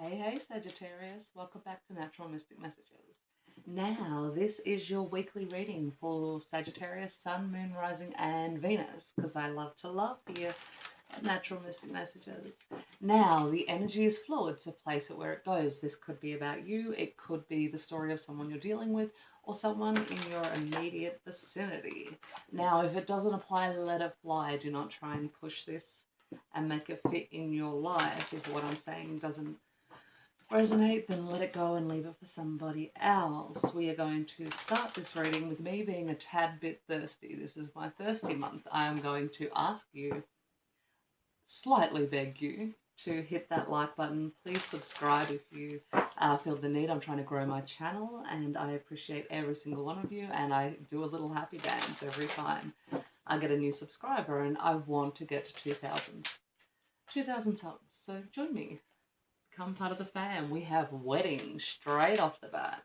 Hey Sagittarius, welcome back to Natural Mystic Messages. Now, this is your weekly reading for Sagittarius, Sun, Moon, Rising, and Venus, because I love to love here at Natural Mystic Messages. Now, the energy is fluid, so place it where it goes. This could be about you, it could be the story of someone you're dealing with, or someone in your immediate vicinity. Now, if it doesn't apply, let it fly. Do not try and push this and make it fit in your life. If what I'm saying doesn't resonate, then let it go and leave it for somebody else. We are going to start this reading with me being a tad bit thirsty. This is my thirsty month. I am going to ask you, slightly beg you, to hit that like button. Please subscribe if you feel the need. I'm trying to grow my channel and I appreciate every single one of you, and I do a little happy dance every time I get a new subscriber, and I want to get to 2,000 subs. So join me. Become part of the fam. We have wedding straight off the bat.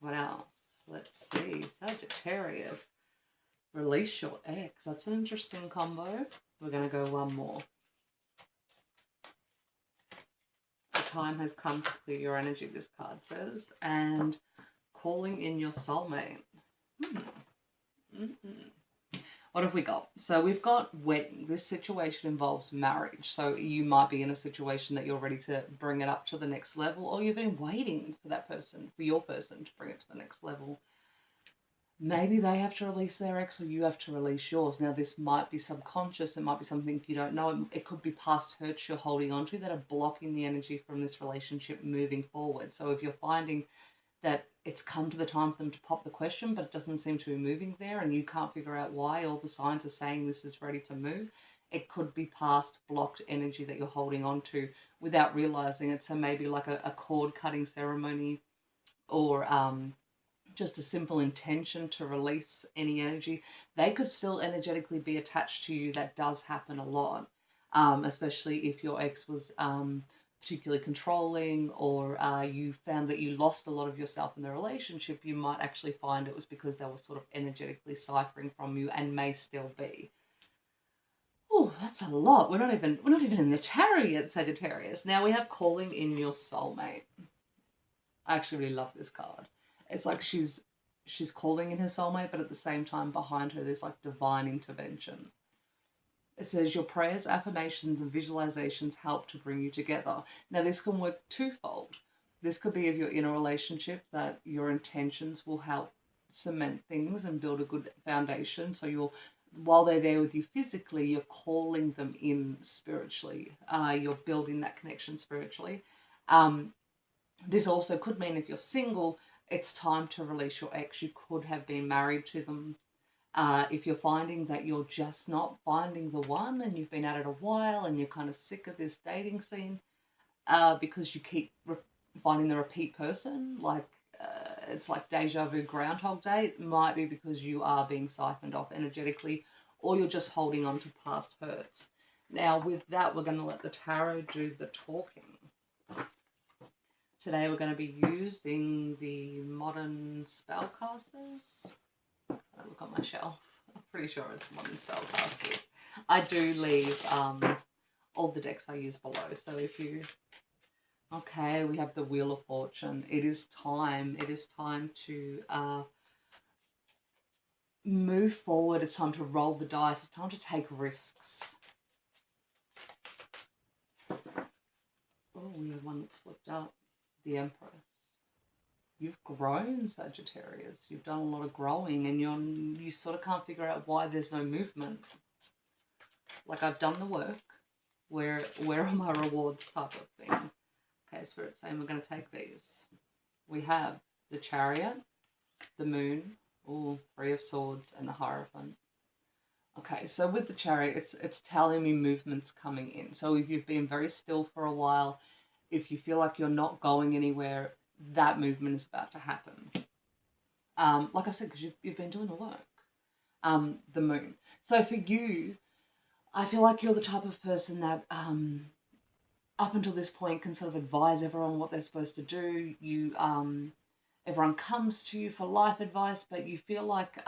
What else? Let's see. Sagittarius. Release your ex. That's an interesting combo. We're going to go one more. The time has come to clear your energy, this card says. And calling in your soulmate. What have we got? So we've got wedding. This situation involves marriage. So you might be in a situation that you're ready to bring it up to the next level, or you've been waiting for that person, for your person to bring it to the next level. Maybe they have to release their ex or you have to release yours. Now this might be subconscious. It might be something you don't know. It could be past hurts you're holding on to that are blocking the energy from this relationship moving forward. So if you're finding that it's come to the time for them to pop the question, but it doesn't seem to be moving there, and you can't figure out why, all the signs are saying this is ready to move, it could be past blocked energy that you're holding on to without realizing it. So maybe like a cord cutting ceremony, or just a simple intention to release any energy. They could still energetically be attached to you. That does happen a lot, especially if your ex was particularly controlling, or you found that you lost a lot of yourself in the relationship. You might actually find it was because they were sort of energetically ciphering from you, and may still be. Oh, that's a lot. We're not even in the tarot yet, Sagittarius. Now we have calling in your soulmate. I actually really love this card. It's like she's calling in her soulmate, but at the same time behind her there's like divine intervention. It says your prayers, affirmations, and visualizations help to bring you together. Now, this can work twofold. This could be if you're in a relationship that your intentions will help cement things and build a good foundation. So while they're there with you physically, you're calling them in spiritually. You're building that connection spiritually. This also could mean if you're single, it's time to release your ex. You could have been married to them. If you're finding that you're just not finding the one, and you've been at it a while and you're kind of sick of this dating scene because you keep finding the repeat person, like it's like deja vu, Groundhog Day, it might be because you are being siphoned off energetically, or you're just holding on to past hurts. Now with that, we're going to let the tarot do the talking. Today we're going to be using the modern Spellcastors. I look on my shelf. I'm pretty sure it's modern Spellcasters. I do leave all the decks I use below. So if you... Okay, we have the Wheel of Fortune. It is time. It is time to move forward. It's time to roll the dice. It's time to take risks. Oh, we have one that's flipped up. The Empress. You've grown, Sagittarius. You've done a lot of growing, and you sort of can't figure out why there's no movement. Like, I've done the work. Where are my rewards type of thing? Okay, Spirit's saying we're going to take these. We have the Chariot, the Moon, Three of Swords, and the Hierophant. Okay, so with the Chariot, it's telling me movement's coming in. So if you've been very still for a while, if you feel like you're not going anywhere, that movement is about to happen. Like I said, because you've been doing the work. The Moon. So for you, I feel like you're the type of person that up until this point can sort of advise everyone what they're supposed to do. Everyone comes to you for life advice, but you feel like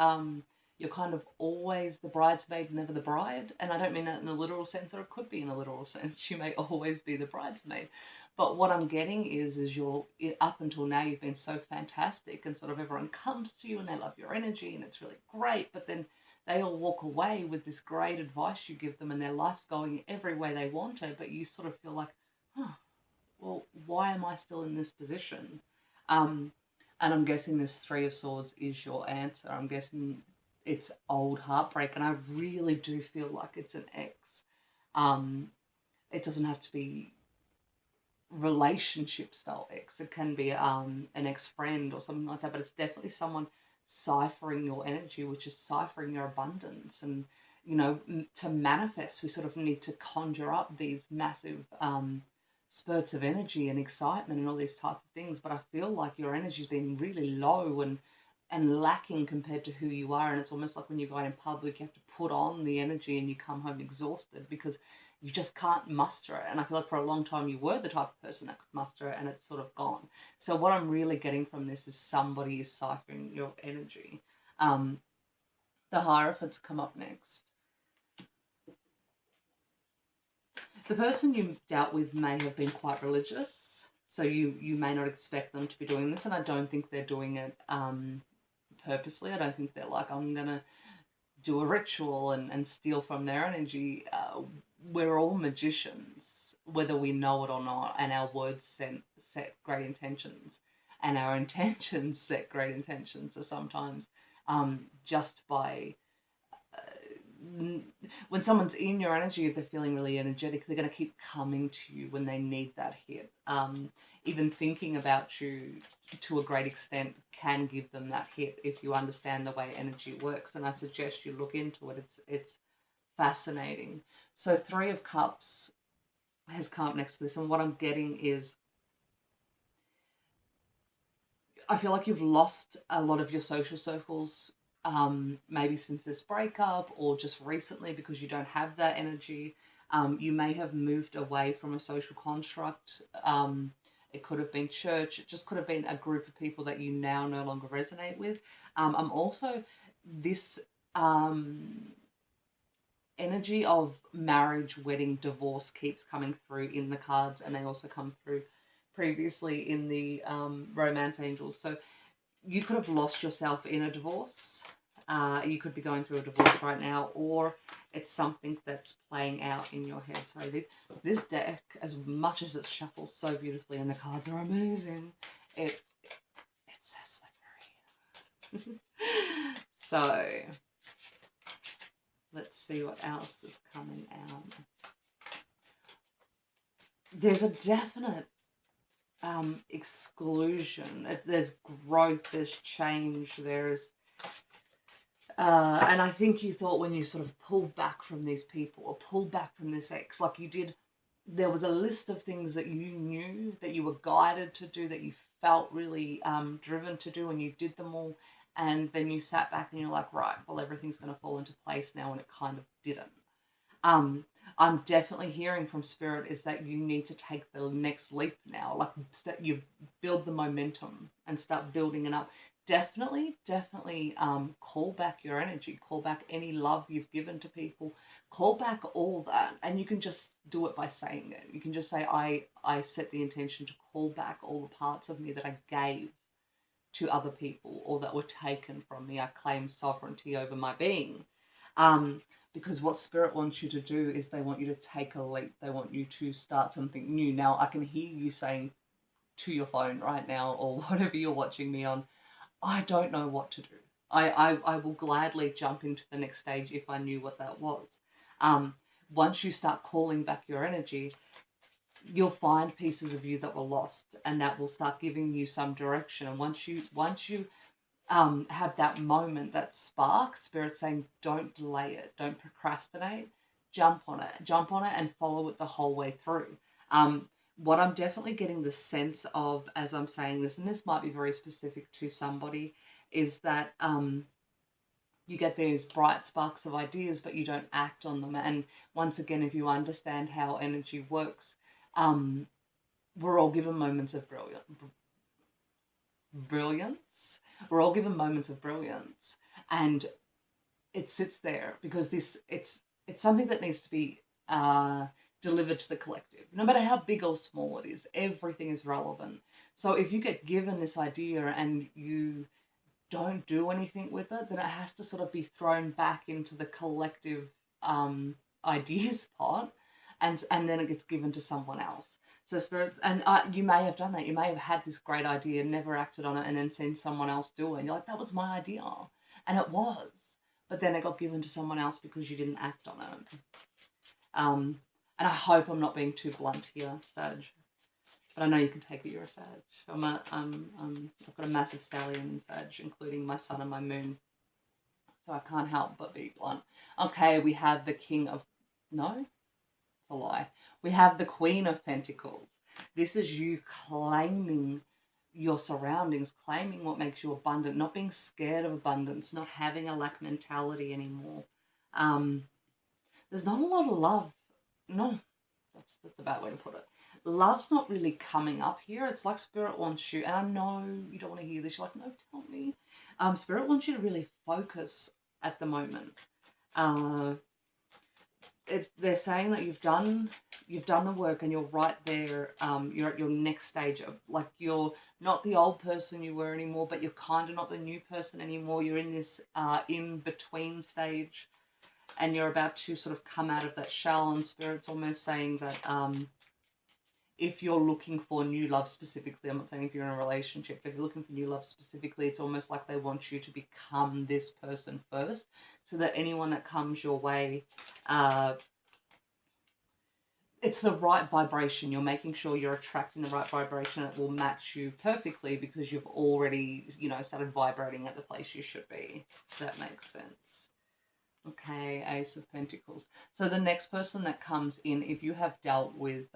you're kind of always the bridesmaid, never the bride. And I don't mean that in a literal sense, or it could be in a literal sense. You may always be the bridesmaid. But what I'm getting is you're, up until now, you've been so fantastic, and sort of everyone comes to you and they love your energy and it's really great. But then they all walk away with this great advice you give them, and their life's going every way they want it. But you sort of feel like, huh, well, why am I still in this position? And I'm guessing this Three of Swords is your answer. I'm guessing it's old heartbreak, and I really do feel like it's an ex. It doesn't have to be relationship style ex. It can be an ex-friend or something like that, but it's definitely someone ciphering your energy, which is ciphering your abundance. And, you know, to manifest, we sort of need to conjure up these massive spurts of energy and excitement and all these type of things. But I feel like your energy's been really low and lacking compared to who you are. And it's almost like when you go out in public, you have to put on the energy and you come home exhausted because you just can't muster it. And I feel like for a long time you were the type of person that could muster it, and it's sort of gone. So what I'm really getting from this is somebody is ciphering your energy. The Hierophants come up next. The person you dealt with may have been quite religious, so you may not expect them to be doing this, and I don't think they're doing it purposely. I don't think they're like, I'm going to do a ritual and steal from their energy. We're all magicians, whether we know it or not, and our words set great intentions, and our intentions set great intentions. So sometimes just by when someone's in your energy, if they're feeling really energetic, they're going to keep coming to you when they need that hit. Even thinking about you to a great extent can give them that hit if you understand the way energy works. And I suggest you look into it. It's fascinating. So Three of Cups has come up next to this, and what I'm getting is I feel like you've lost a lot of your social circles, maybe since this breakup or just recently because you don't have that energy. You may have moved away from a social construct. It could have been church. It just could have been a group of people that you now no longer resonate with. I'm also this energy of marriage, wedding, divorce keeps coming through in the cards, and they also come through previously in the romance angels. So you could have lost yourself in a divorce. You could be going through a divorce right now, or it's something that's playing out in your head. So this deck, as much as it shuffles so beautifully and the cards are amazing, it's so slippery. So let's see what else is coming out. There's a definite exclusion. There's growth, there's change, there's and I think you thought when you sort of pulled back from these people or pulled back from this ex, like you did, there was a list of things that you knew, that you were guided to do, that you felt really driven to do, and you did them all, and then you sat back and you're like, right, well, everything's going to fall into place now, and it kind of didn't. I'm definitely hearing from Spirit is that you need to take the next leap now, like you build the momentum and start building it up. Definitely call back your energy, call back any love you've given to people, call back all that, and you can just do it by saying it. You can just say, I set the intention to call back all the parts of me that I gave to other people or that were taken from me. I claim sovereignty over my being. Because what Spirit wants you to do is they want you to take a leap. They want you to start something new. Now, I can hear you saying to your phone right now or whatever you're watching me on, I don't know what to do. I will gladly jump into the next stage if I knew what that was. Once you start calling back your energy, you'll find pieces of you that were lost, and that will start giving you some direction. And once you have that moment, that spark, Spirit saying, don't delay it, don't procrastinate, jump on it and follow it the whole way through. What I'm definitely getting the sense of as I'm saying this, and this might be very specific to somebody, is that you get these bright sparks of ideas, but you don't act on them. And once again, if you understand how energy works, we're all given moments of brilliance. We're all given moments of brilliance, and it sits there because it's something that needs to be delivered to the collective. No matter how big or small it is, everything is relevant. So if you get given this idea and you don't do anything with it, then it has to sort of be thrown back into the collective ideas pot, and then it gets given to someone else. So spirits, and you may have done that. You may have had this great idea, never acted on it, and then seen someone else do it. And you're like, that was my idea, and it was, but then it got given to someone else because you didn't act on it. And I hope I'm not being too blunt here, Sag. But I know you can take it. You're a Sag. I've got a massive stallion in Sag, including my sun and my moon. So I can't help but be blunt. Okay, we have the King of... No? It's a lie. We have the Queen of Pentacles. This is you claiming your surroundings, claiming what makes you abundant, not being scared of abundance, not having a lack mentality anymore. There's not a lot of love. No, that's a bad way to put it. Love's not really coming up here. It's like Spirit wants you, and I know you don't want to hear this. You're like, no, tell me. Spirit wants you to really focus at the moment. They're saying that you've done the work and you're right there. You're at your next stage of, like, you're not the old person you were anymore, but you're kind of not the new person anymore. You're in this in-between stage, and you're about to sort of come out of that shell. And Spirit's almost saying that if you're looking for new love specifically, I'm not saying if you're in a relationship, but if you're looking for new love specifically, it's almost like they want you to become this person first, so that anyone that comes your way, it's the right vibration. You're making sure you're attracting the right vibration. It will match you perfectly because you've already, started vibrating at the place you should be. If that makes sense. Okay, Ace of Pentacles. So the next person that comes in, if you have dealt with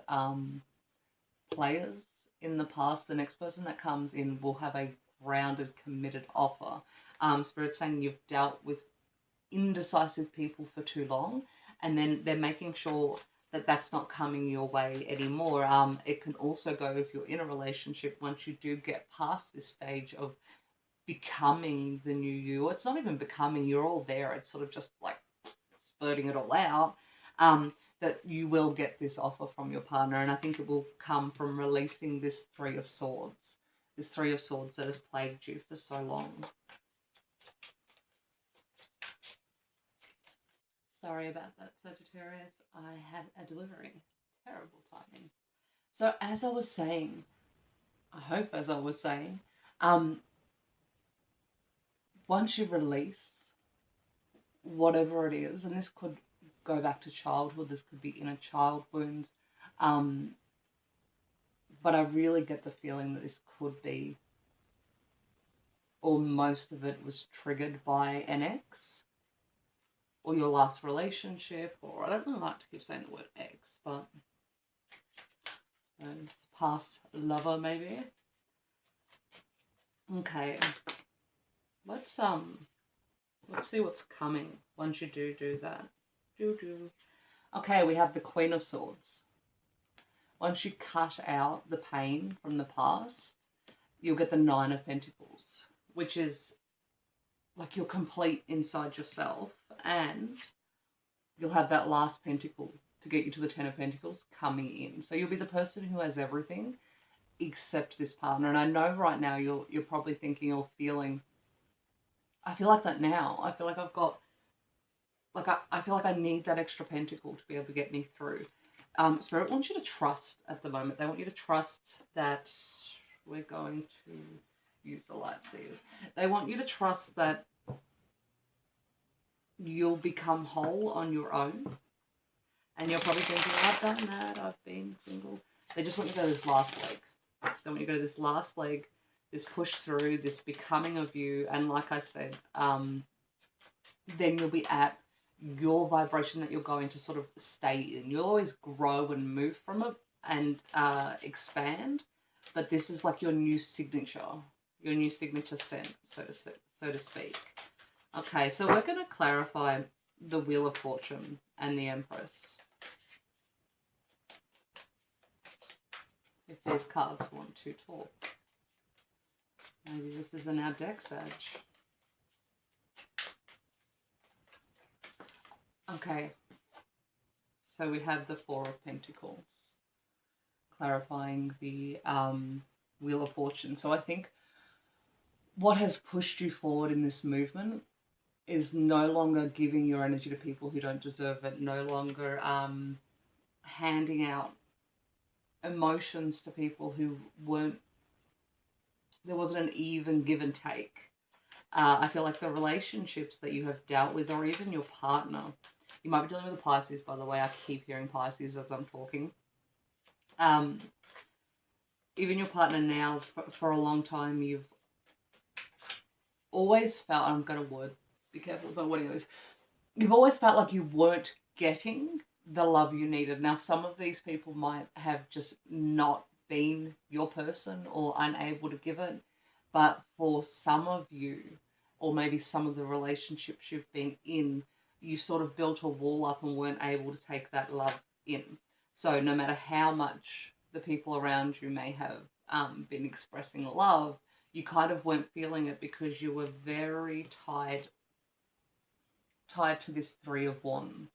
players in the past, the next person that comes in will have a grounded, committed offer. Spirit's saying you've dealt with indecisive people for too long, and then they're making sure that that's not coming your way anymore. It can also go if you're in a relationship, once you do get past this stage of becoming the new you. It's not even becoming, you're all there. It's sort of just like spurting it all out. That you will get this offer from your partner, and I think it will come from releasing this Three of Swords. This Three of Swords that has plagued you for so long. Sorry about that, Sagittarius. I had a delivery. Terrible timing. So as I was saying, I hope as I was saying, once you release whatever it is, and this could go back to childhood, this could be inner child wounds, but I really get the feeling that this could be, or most of it was triggered by an ex, or your last relationship, or I don't really like to keep saying the word ex, but past lover maybe. Okay, let's see what's coming once you do that. Okay, we have the Queen of Swords. Once you cut out the pain from the past, you'll get the Nine of Pentacles, which is like you're complete inside yourself, and you'll have that last pentacle to get you to the Ten of Pentacles coming in. So you'll be the person who has everything except this partner. And I know right now you're probably thinking or feeling, I feel like that now. I feel like I've got, like I feel like I need that extra pentacle to be able to get me through. Spirit wants you to trust at the moment. They want you to trust that we're going to use the light seers. They want you to trust that you'll become whole on your own. And you're probably thinking, I've done that, I've been single. They just want you to go to this last leg. They want you to go to this last leg, this push through, this becoming of you. And like I said, then you'll be at your vibration that you're going to sort of stay in. You'll always grow and move from it and expand. But this is like your new signature scent, so to speak. Okay, so we're going to clarify the Wheel of Fortune and the Empress. If these cards want to talk. Maybe this is in our deck, Sag. Okay, so we have the Four of Pentacles, clarifying the Wheel of Fortune. So I think what has pushed you forward in this movement is no longer giving your energy to people who don't deserve it, no longer handing out emotions to people who weren't, there wasn't an even give and take. I feel like the relationships that you have dealt with, or even your partner, you might be dealing with a Pisces, by the way. I keep hearing Pisces as I'm talking. Even your partner now, for a long time, you've always felt, I'm going to word, be careful about what anyways, you've always felt like you weren't getting the love you needed. Now, some of these people might have just not been your person or unable to give it, but for some of you, or maybe some of the relationships you've been in, you sort of built a wall up and weren't able to take that love in. So no matter how much the people around you may have been expressing love, you kind of weren't feeling it because you were very tied to this Three of Wands.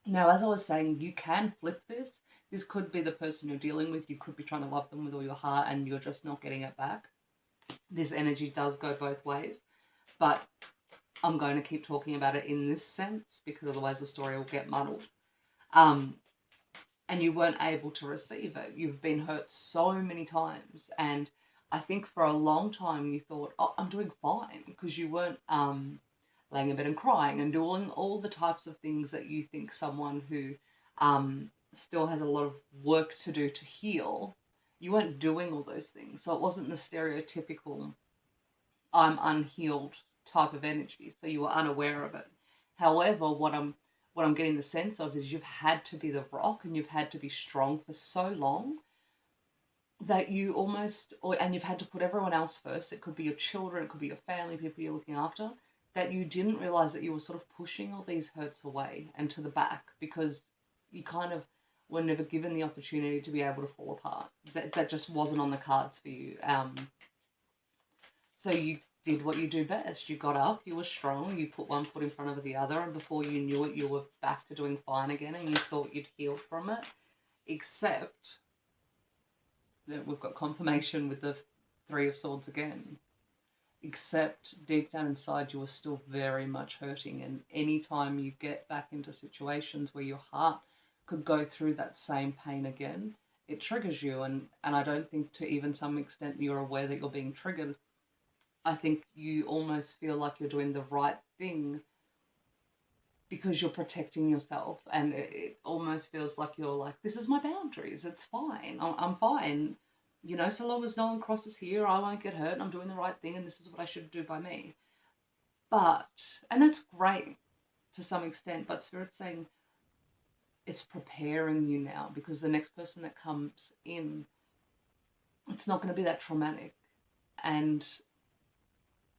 Now, as I was saying, you can flip this. This could be the person you're dealing with. You could be trying to love them with all your heart and you're just not getting it back. This energy does go both ways, but I'm going to keep talking about it in this sense because otherwise the story will get muddled. And you weren't able to receive it. You've been hurt so many times, and I think for a long time you thought, oh, I'm doing fine, because you weren't laying in bed and crying and doing all the types of things that you think someone who still has a lot of work to do to heal, you weren't doing all those things. So it wasn't the stereotypical I'm unhealed type of energy, so you were unaware of it. However, what I'm getting the sense of is you've had to be the rock and you've had to be strong for so long that you almost, and you've had to put everyone else first. It could be your children, it could be your family, people you're looking after, that you didn't realize that you were sort of pushing all these hurts away and to the back because you kind of were never given the opportunity to be able to fall apart. That just wasn't on the cards for you. So you did what you do best. You got up, you were strong, you put one foot in front of the other, and before you knew it, you were back to doing fine again, and you thought you'd healed from it. Except that we've got confirmation with the Three of Swords again. Except deep down inside, you are still very much hurting, and anytime you get back into situations where your heart could go through that same pain again, it triggers you, and I don't think to even some extent you're aware that you're being triggered. I think you almost feel like you're doing the right thing because you're protecting yourself, and it almost feels like you're like, this is my boundaries, it's fine, I'm fine, you know, so long as no one crosses here, I won't get hurt, I'm doing the right thing, and this is what I should do by me. But, and that's great to some extent, but Spirit's saying it's preparing you now, because the next person that comes in, it's not going to be that traumatic, and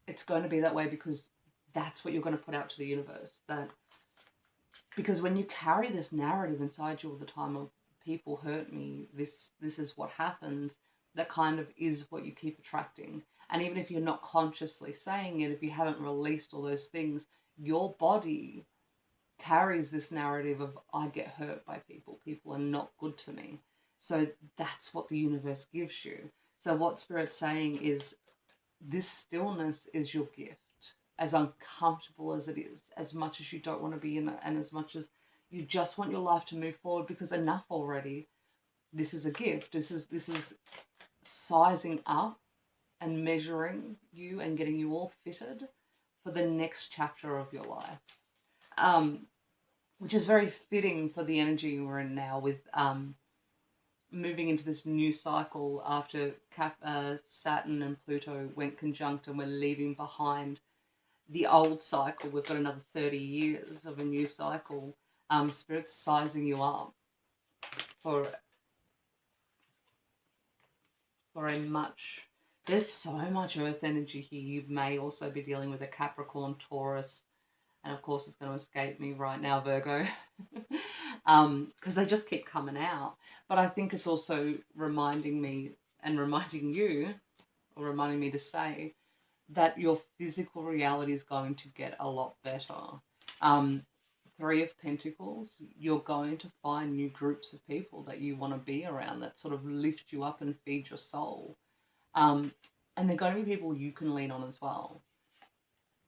it's going to be that way because that's what you're going to put out to the universe. Because when you carry this narrative inside you all the time of people hurt me, this is what happens, that kind of is what you keep attracting. And even if you're not consciously saying it, if you haven't released all those things, your body carries this narrative of I get hurt by people are not good to me. So that's what the universe gives you. So what Spirit's saying is, this stillness is your gift, as uncomfortable as it is, as much as you don't want to be in it, and as much as you just want your life to move forward because enough already. This is a gift. This is sizing up and measuring you and getting you all fitted for the next chapter of your life, which is very fitting for the energy we're in now with moving into this new cycle after Saturn and Pluto went conjunct, and we're leaving behind the old cycle. We've got another 30 years of a new cycle. Spirit's sizing you up for a much, there's so much earth energy here. You may also be dealing with a Capricorn, Taurus, and of course it's going to escape me right now, Virgo, because they just keep coming out. But I think it's also reminding me and reminding you, or reminding me to say, that your physical reality is going to get a lot better. Three of Pentacles, you're going to find new groups of people that you want to be around that sort of lift you up and feed your soul. And they're going to be people you can lean on as well.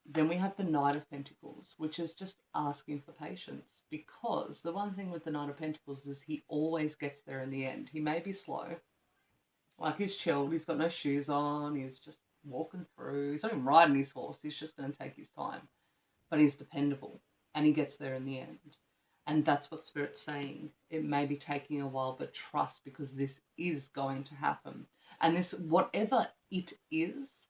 Then we have the Knight of Pentacles, which is just asking for patience, because the one thing with the Knight of Pentacles is he always gets there in the end. He may be slow, like he's chilled, he's got no shoes on, he's just walking through, he's not even riding his horse, he's just going to take his time, but he's dependable and he gets there in the end. And that's what Spirit's saying. It may be taking a while, but trust, because this is going to happen. And this, whatever it is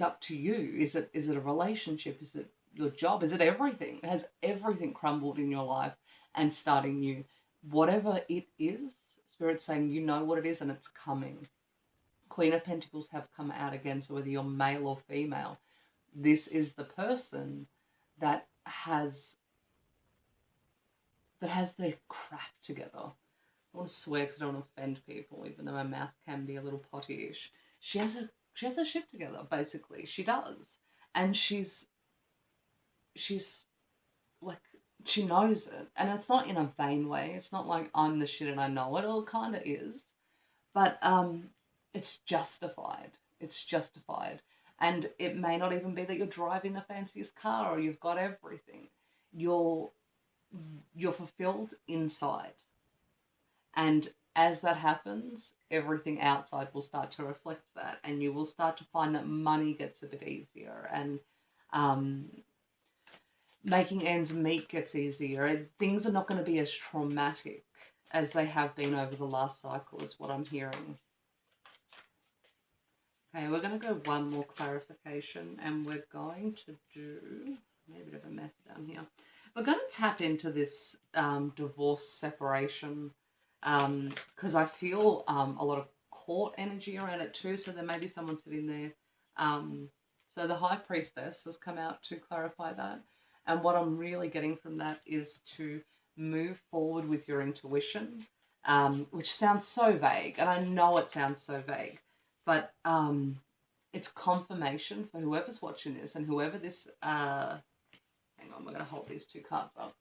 up to you. Is it a relationship? Is it your job? Is it everything? Has everything crumbled in your life and starting new? Whatever it is, Spirit's saying you know what it is and it's coming. Queen of Pentacles have come out again, so whether you're male or female, this is the person that has their crap together. I want to swear because I don't want to offend people, even though my mouth can be a little potty-ish. She has her shit together, basically. She does. And she's like, she knows it. And it's not in a vain way. It's not like I'm the shit and I know it. Well, it kind of is. But it's justified. It's justified. And it may not even be that you're driving the fanciest car or you've got everything. You're fulfilled inside. And as that happens, everything outside will start to reflect that, and you will start to find that money gets a bit easier, and making ends meet gets easier. Things are not going to be as traumatic as they have been over the last cycle, is what I'm hearing. Okay, we're going to go one more clarification, and we're going to do, maybe a bit of a mess down here. We're going to tap into this divorce, separation, because I feel a lot of court energy around it too, so there may be someone sitting there. So the High Priestess has come out to clarify that, and what I'm really getting from that is to move forward with your intuition, which sounds so vague, and I know it sounds so vague, but it's confirmation for whoever's watching this, and whoever this, hang on, we're going to hold these two cards up.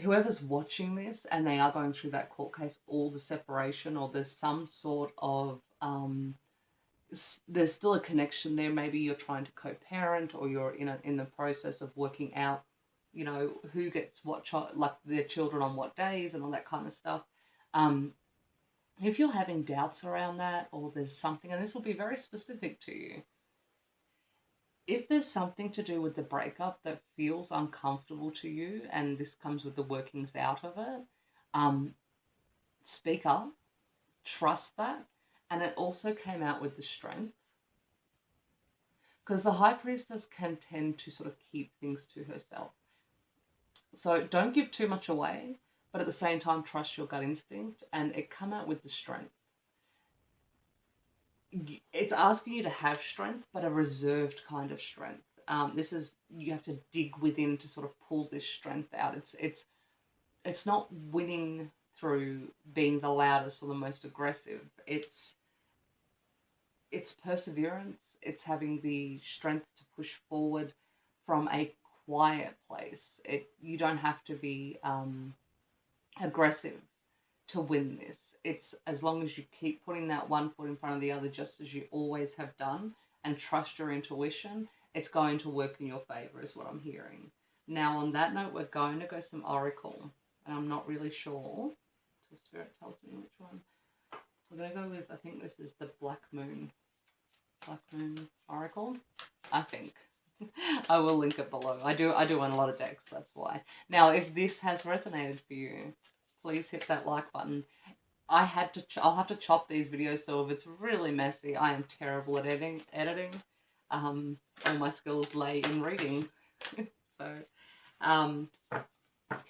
Whoever's watching this and they are going through that court case, or the separation, or there's some sort of, there's still a connection there. Maybe you're trying to co-parent, or you're in the process of working out, you know, who gets what like their children on what days and all that kind of stuff. If you're having doubts around that, or there's something, and this will be very specific to you, if there's something to do with the breakup that feels uncomfortable to you, and this comes with the workings out of it, speak up, trust that. And it also came out with the strength, because the High Priestess can tend to sort of keep things to herself. So don't give too much away, but at the same time, trust your gut instinct, and it come out with the strength. It's asking you to have strength, but a reserved kind of strength. This is, you have to dig within to sort of pull this strength out. It's not winning through being the loudest or the most aggressive. It's perseverance. It's having the strength to push forward from a quiet place. You don't have to be aggressive to win this. It's as long as you keep putting that one foot in front of the other, just as you always have done, and trust your intuition, it's going to work in your favor, is what I'm hearing. Now, on that note, we're going to go some Oracle, and I'm not really sure until Spirit tells me which one. We're going to go with, I think this is the Black Moon Oracle, I think. I will link it below. I do own a lot of decks, that's why. Now, if this has resonated for you, please hit that like button. I'll have to chop these videos, so if it's really messy, I am terrible at editing. All my skills lay in reading. So,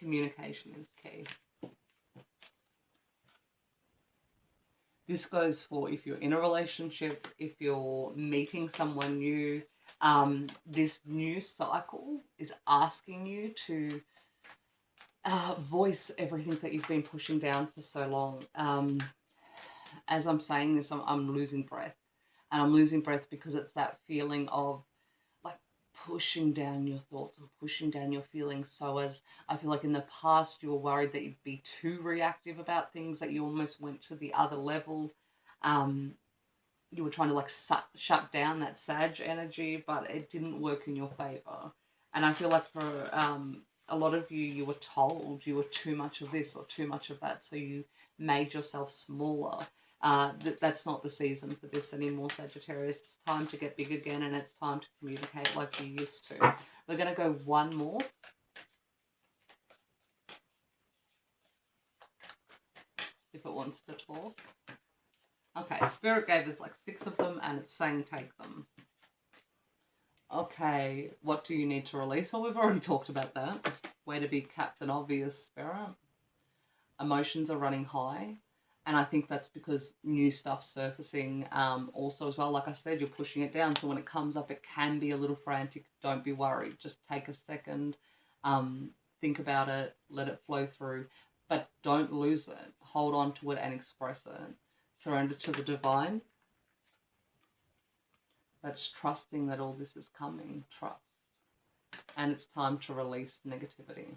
communication is key. This goes for if you're in a relationship, if you're meeting someone new. This new cycle is asking you to voice everything that you've been pushing down for so long. As I'm saying this, I'm losing breath. And I'm losing breath because it's that feeling of like pushing down your thoughts and pushing down your feelings. So as I feel like in the past you were worried that you'd be too reactive about things, that you almost went to the other level. You were trying to like shut down that Sag energy, but it didn't work in your favor. And I feel like for a lot of you, you were told you were too much of this or too much of that, so you made yourself smaller. That's not the season for this anymore, Sagittarius. It's time to get big again, and it's time to communicate like you used to. We're going to go one more. If it wants to talk. Okay, Spirit gave us like 6 of them, and it's saying take them. Okay, what do you need to release? Well, we've already talked about that. Way to be Captain Obvious, Spirit. Emotions are running high. And I think that's because new stuff's surfacing also as well. Like I said, you're pushing it down. So when it comes up, it can be a little frantic. Don't be worried. Just take a second. Think about it. Let it flow through. But don't lose it. Hold on to it and express it. Surrender to the divine. That's trusting that all this is coming. Trust. And it's time to release negativity.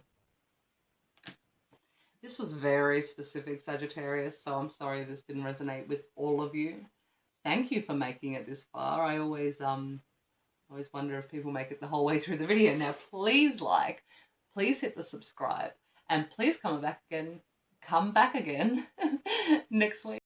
This was very specific, Sagittarius, so I'm sorry this didn't resonate with all of you. Thank you for making it this far. I always wonder if people make it the whole way through the video. Now, please please hit the subscribe, and please come back again next week.